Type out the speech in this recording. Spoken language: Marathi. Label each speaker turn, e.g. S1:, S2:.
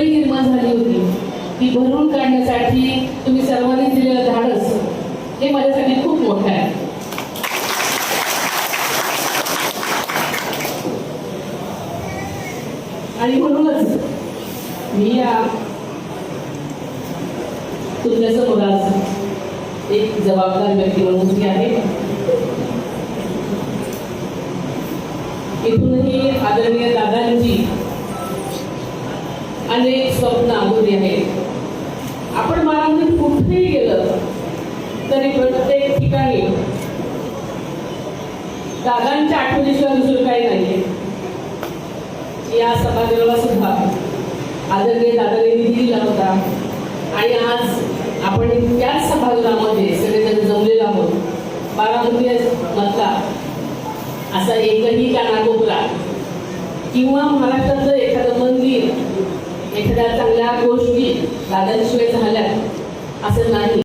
S1: मुंबई निर्माण झाली होती ती भरून काढण्यासाठी तुम्ही सर्वांनी दिलेलं धाडस हे माझ्यासाठी खूप मोठं आहे. आणि म्हणूनच मी या तुमच्यासमोर आज एक जबाबदार व्यक्ती म्हणून उभी आहे. इथूनही आदरणीय दादांची अनेक स्वप्न आधुरी आहेत. आपण बारामतीत कुठेही गेलं तरी प्रत्येक ठिकाणी दादांच्या आठवणीशिवाय दुसरं काही नाहीये. या सभागृहाला सुद्धा आदरणीय दादांनी निधी दिला होता आणि आज आपण त्याच सभागृहामध्ये सगळेजण जमलेलो आहोत. बारामती मधला असा एकही कानाकोपरा किंवा महाराष्ट्रातलं एखादं मंदिर एखाद्या चांगल्या गोष्टी दादांशिवाय झाल्या असं नाही.